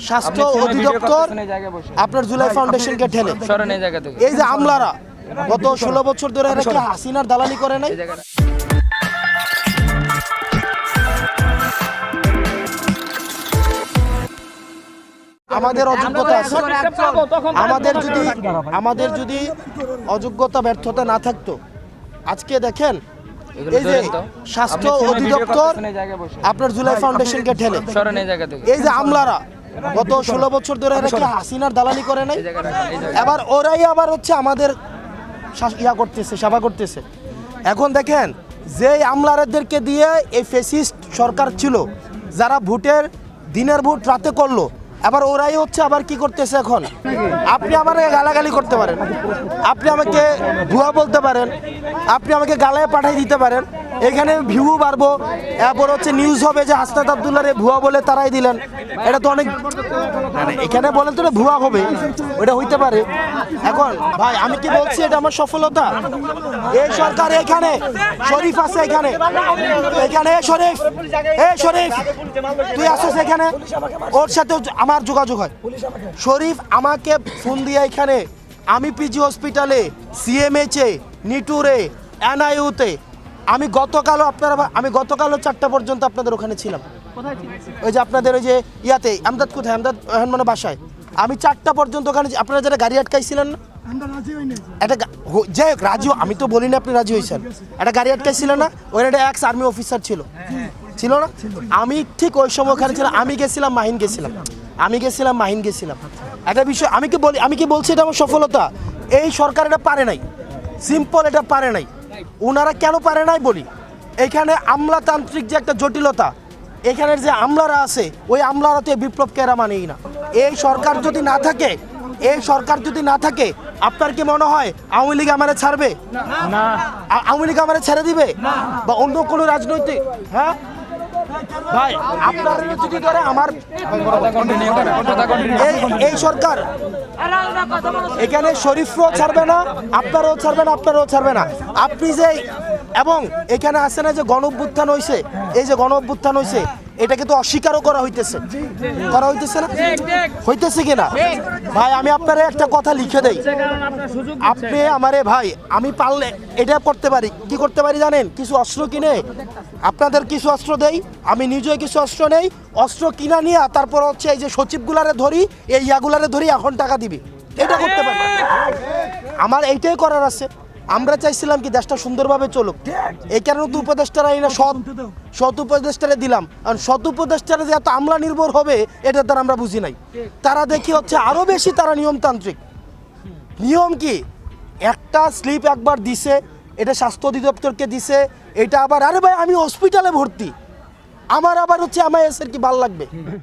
স্বাস্থ্য অধিদপ্তর আপনার জুলাই ফাউন্ডেশনকে ঠেলে এই যে আমলারা গত 16 বছর ধরে এরা কি হাসিনার দালালি করে নাই? আমাদের অযোগ্যতা আছে, আমাদের যদি অযোগ্যতা ব্যর্থতা না থাকতো আজকে দেখেন এই যে স্বাস্থ্য অধিদপ্তর আপনার জুলাই ফাউন্ডেশনকে ঠেলে এই যে আমলারা গত 16 বছর ধরে এরা কি হাসিনার দালালি করে নাই? এবার ওরাই আবার হচ্ছে আমাদের করতেছে, সেবা করতেছে। এখন দেখেন যে আমলারাদেরকে দিয়ে এই ফ্যাসিস্ট সরকার ছিল, যারা ভোটের দিনের ভোট রাতে করলো, আবার ওরাই হচ্ছে আবার কি করতেছে। এখন আপনি আমাকে গালাগালি করতে পারেন, আপনি আমাকে ভুয়া বলতে পারেন, আপনি আমাকে গালায় পাঠিয়ে দিতে পারেন, এখানে ভিউ বাড়বো, এরপর হচ্ছে নিউজ হবে যে হাসনাত আব্দুল্লাহরে ভুয়া বলে তারাই দিলেন। এটা তো অনেক এখানে বলেন তো ভুয়া হবে, ওটা হইতে পারে। এখন ভাই আমি কি বলছি এটা আমার সফলতা। এই সরকার এখানে শরীফ আছে, এখানে শরীফ, শরীফ তুই আসছিস এখানে, ওর সাথে আমার যোগাযোগ হয়। শরীফ আমাকে ফোন দিয়ে এখানে আমি পিজি হসপিটালে, সিএমএইচে, নিটুরে, এনআইইউতে আমি গতকালও 4টা পর্যন্ত আপনাদের ওখানে ছিলাম। ওই যে আপনাদের ওই যে ইয়াতে আমদাদ কোথায়, আমদাদ মানে বাসায় আমি 4টা পর্যন্ত ওখানে। আপনারা যারা গাড়ি আটকাইছিলেন না, একটা যাই হোক রাজি, আমি তো বলিনি আপনি রাজি হয়েছেন, একটা গাড়ি আটকাইছিলেন না, ওখানে একটা এক্স আর্মি অফিসার ছিল না? আমি ঠিক ওই সময় ওখানে ছিলাম। আমি গেছিলাম মাহিন গেছিলাম। একটা বিষয় আমি কি বলছি এটা আমার সফলতা। এই সরকার এটা পারে নাই, সিম্পল এটা পারে নাই। ওনারা কেন পারে নাই বলি, এখানে আমলাতান্ত্রিক যে একটা জটিলতা, এখানের যে আমলারা আছে ওই আমলারাতে বিপ্লবকে এরা মানেই না। এই সরকার যদি না থাকে আপনার কি মনে হয় আওয়ামী লীগ আমারে ছাড়বে? না। আওয়ামী লীগ আমারে ছেড়ে দিবে বা অন্য কোনো রাজনৈতিক? হ্যাঁ ভাই আপনারা যদি ধরে আমার এই সরকার এখানে শরীফও ছাড়বে না, আপনারাও ছাড়বে না। আপনি যে এবং এখানে আসে না যে গণঅভ্যুত্থান হয়েছে, এই যে গণঅভ্যুত্থান হয়েছে এটাকে তো অস্বীকারও করা হইতেছে না, হইতেছে কিনা? ভাই আমি আপনার একটা কথা লিখে দেই, আপনি আমারে ভাই আমি পারলে এটা করতে পারি, কি করতে পারি জানেন? কিছু অস্ত্র কিনে আপনাদের কিছু অস্ত্র দেই, আমি নিজেও কিছু অস্ত্র নেই, অস্ত্র কিনা নিয়ে তারপর হচ্ছে এই যে সচিবগুলারে ধরি, এই ইয়াগুলারে ধরি, এখন টাকা দিবি, এটা করতে পারি। আমার এইটাই করার আছে। আমরা চাইছিলাম কি দেশটা সুন্দরভাবে চলুক, এই কারণে তো উপদেষ্টারা এই না সৎ উপদেষ্টারে দিলাম। আর সৎ উপদেষ্টারা যে এত আমলা নির্ভর হবে এটা তারা আমরা বুঝি নাই। তারা দেখি হচ্ছে আরো বেশি তারা নিয়মতান্ত্রিক। নিয়ম কি, একটা স্লিপ একবার দিছে, এটা স্বাস্থ্য অধিদপ্তরকে দিছে, এটা আবার আরে ভাই আমি হসপিটালে ভর্তি, আমার আবার হচ্ছে আমার এসের কি ভাল লাগবে?